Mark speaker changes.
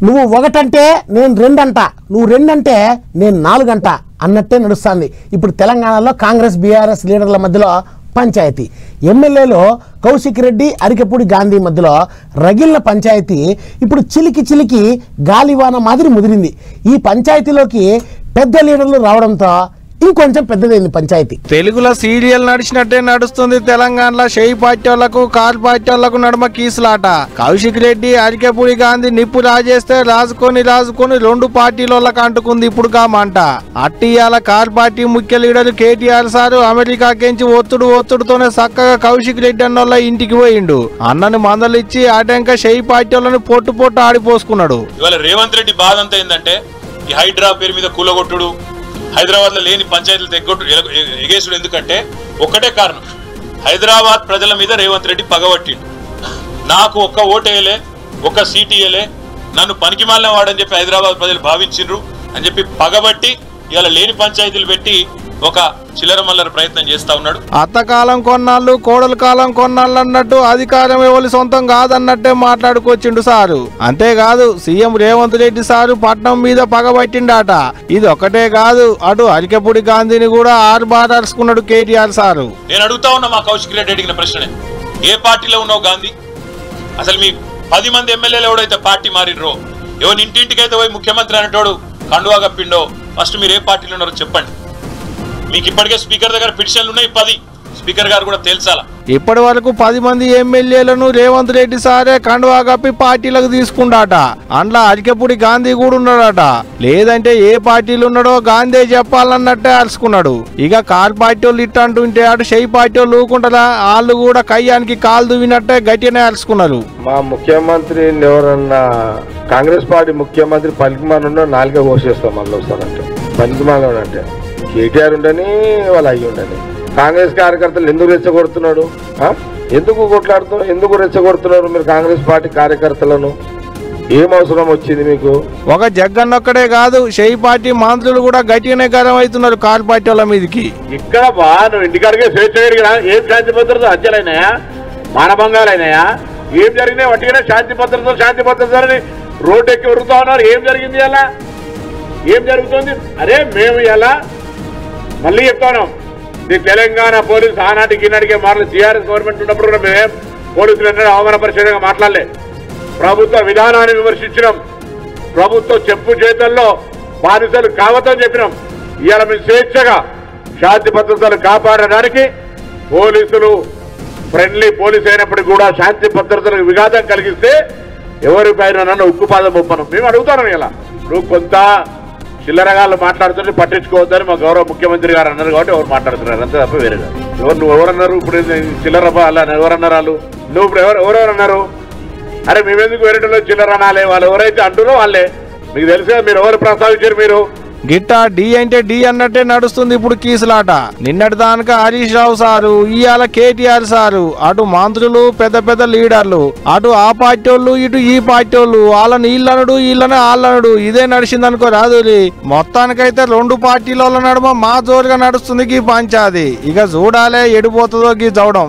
Speaker 1: నువ్వు ఒకటంటే నేను రెండంట, నువ్వు రెండంటే నేను నాలుగంట అన్నట్టే నడుస్తుంది ఇప్పుడు తెలంగాణలో కాంగ్రెస్ బీఆర్ఎస్ లీడర్ల మధ్యలో పంచాయతీ. ఎమ్మెల్యేలో కౌశిక్ రెడ్డి, అరికెపూడి గాంధీ మధ్యలో రగిలిన పంచాయతీ ఇప్పుడు చిలికి చిలికి గాలివాన మాదిరి ముదిరింది. ఈ పంచాయతీలోకి పెద్ద లీడర్లు రావడంతో ఇంకొంచెం పెద్దదైంది పంచాయతీ.
Speaker 2: తెలుగులో సీరియల్ నడిచినట్టే నడుస్తుంది తెలంగాణలో. షెయి పార్టీలకు కాల్ పార్టీలకు నడుమ కీసులాట. కౌశిక్ రెడ్డి, అరికెపూడి గాంధీ నిప్పు రాజేస్తే రాజుకొని రెండు పార్టీలకు అంటుకుంది ఇప్పుడు మంట. అట్టియాల కాల్ పార్టీ ముఖ్య లీడర్ కేటీఆర్ సారు అమెరికాకెంచి ఒత్తుడుతోనే చక్కగా కౌశిక్ రెడ్డి అన్నోళ్ళ ఇంటికి పోయిండు. అన్నని మందలిచ్చి ఆటంక షెయి పార్టీలను పొట్టు ఆడిపోసుకున్నాడు.
Speaker 3: ఇవాళ రేవంత్ రెడ్డి బాధ అంతా ఏంటంటే ఈ హైడ్రా పేరు మీద కూలగొట్టుడు, హైదరాబాద్ లో లేని పంచాయతీలు ఎగేసుడు. ఎందుకంటే ఒక్కటే కారణం, హైదరాబాద్ ప్రజల మీద రేవంత్ రెడ్డి పగబట్టిండు. నాకు ఒక్క ఓటేయలే, ఒక్క సీట్ ఇయ్యలే, నన్ను పనికిమాలిన వాడని చెప్పి హైదరాబాద్ ప్రజలు భావించిండ్రు అని చెప్పి పగబట్టి ఇవాళ లేని పంచాయతీలు పెట్టి ఒక చిల్లర మల్లర ప్రయత్నం చేస్తా ఉన్నాడు.
Speaker 2: అత్తకాలం కొన్నాళ్ళు, కోడలు కాలం కొన్నాళ్ళు అన్నట్టు అధికారం ఎవరి సొంతం కాదన్నట్టే మాట్లాడుకొచ్చిండు సారు. అంతేకాదు సీఎం రేవంత్ రెడ్డి సారు పట్నం మీద పగబట్టిండాట. ఇది ఒకటే కాదు, అటు అరికెపూడి గాంధీని కూడా ఆరుబారార్చుకున్నాడు కేటీఆర్ సారు.
Speaker 3: నేను అడుగుతా ఉన్నా మా కౌశిక్ రెడ్డి అడిగిన ప్రశ్నే, ఏ పార్టీలో ఉన్నావు గాంధీ? అసలు మీ 10 మంది ఎమ్మెల్యేలు ఎవడైతే పార్టీ మారినరో, ఎవరి ఇంటింటికైతే పోయి ముఖ్యమంత్రి అనేటోడు కండువా కప్పిండో, ఫస్ట్ మీరు ఏ పార్టీలో ఉన్నారో చెప్పండి. మీకు ఇప్పటికే స్పీకర్ దగ్గర పిటిషన్లు ఉన్నాయి 10. స్పీకర్ గారు కూడా తేల్చాలా.
Speaker 2: ఇప్పటి వరకు 10 మంది ఎమ్మెల్యేలను రేవంత్ రెడ్డి సారే కండువా కప్పి పార్టీలకు తీసుకుంటాట. అందులో అరికెపూడి గాంధీ కూడా ఉన్నాడట. లేదంటే ఏ పార్టీలు ఉన్నాడో గాంధీ చెప్పాలన్నట్టే అరుచుకున్నాడు. ఇక కాల్ పార్టీ వాళ్ళు ఇట్ట అంటుంటే అటు షెయి పార్టీ వాళ్ళు ఊకుంటారా, వాళ్ళు కూడా కయ్యానికి కాలు దువ్వినట్టే గట్టిగానే అరుచుకున్నారు.
Speaker 4: మా ముఖ్యమంత్రిని ఎవరన్నా కాంగ్రెస్ పార్టీ ముఖ్యమంత్రి పలికిమానున్నా 4 కోసేస్తాం మళ్ళీ వస్తానంటే. పలికిమాను అంటే కేటీఆర్ ఉండని వాళ్ళు అయ్యి ఉండని. కాంగ్రెస్ కార్యకర్తలు ఎందుకు రెచ్చగొడుతున్నాడు? ఎందుకు కొట్లాడుతున్నారు? ఎందుకు రెచ్చగొడుతున్నారు మీరు కాంగ్రెస్ పార్టీ కార్యకర్తలను? ఏం అవసరం వచ్చింది మీకు?
Speaker 2: ఒక జగ్గన్నొక్కడే కాదు, షెయి పార్టీ మంత్రులు కూడా గట్టిగానే గరం అవుతున్నారు కాల్ పార్టీ వాళ్ళ మీదకి.
Speaker 5: ఇక్కడ నువ్వు ఇంటికాడికే స్వేచ్ఛ జరిగినా ఏం శాంతి భద్రత హత్యలైనాయా, మానభంగాలైనాయా? ఏం జరిగినాయి? వట్టిగానే శాంతి భద్రతని రోడ్డు ఎక్కి ఉరుకుతా ఉన్నారు. ఏం జరిగింది అలా? ఏం జరుగుతుంది? అరే మేము ఎలా మళ్ళీ చెప్తాను, ఈ తెలంగాణ పోలీసు ఆనాటికి ఈనాటికే మాటలు టీఆర్ఎస్ గవర్నమెంట్ ఉన్నప్పుడు కూడా మేమేం పోలీసులు ఎన్నడూ అవమానపరిచేదిగా మాట్లాడలే. ప్రభుత్వ విధానాన్ని విమర్శించినాం, ప్రభుత్వ చెప్పు చేతల్లో బానిసలు కావద్దని చెప్పినాం. ఇవాళ మేము స్వేచ్ఛగా శాంతి భద్రతలు కాపాడడానికి పోలీసులు ఫ్రెండ్లీ పోలీసు అయినప్పటికీ కూడా శాంతి భద్రతలకు విఘాతం కలిగిస్తే ఎవరిపైన నన్ను ఉక్కుపాదం ఒప్పను మేము అడుగుతాను. ఇలా నువ్వు కొంత చిల్లరగాళ్ళు మాట్లాడుతుంటే పట్టించుకోవద్దని మా గౌరవ ముఖ్యమంత్రి గారు అన్నారు కాబట్టి ఎవరు మాట్లాడుతున్నారు అంతే తప్ప వేరే కాదు. నువ్వు ఎవరన్నారు? ఇప్పుడు చిల్లర అలా ఎవరన్నారు? వాళ్ళు నువ్వు ఇప్పుడు ఎవరెవరు అన్నారు? అరే మేమెందుకు వేరేటలో చిల్లర అనాలే? వాళ్ళు ఎవరైతే అంటున్నారో వాళ్ళే. మీకు తెలుసా మీరు ఎవరు ప్రస్తావించారు? మీరు
Speaker 2: గిట్టా డి అంటే డి అన్నట్టే నడుస్తుంది ఇప్పుడు కీసులాట. నిన్నటి దానిక హరీష్ రావు సారు, ఇవాళ కేటీఆర్ సారు, అటు మంత్రులు పెద్ద లీడర్లు, అటు ఆ పార్టీ వాళ్ళు ఇటు ఈ పార్టీ వాళ్ళు, వాళ్ళని వీళ్ళనడు వీళ్ళని వాళ్ళనడు, ఇదే నడిచింది అనుకో రాదులి. మొత్తానికైతే 2 పార్టీల నడుమ మా జోరుగా నడుస్తుంది ఈ పంచాది. ఇక చూడాలే ఎడిపోతుందో గీ చౌడం.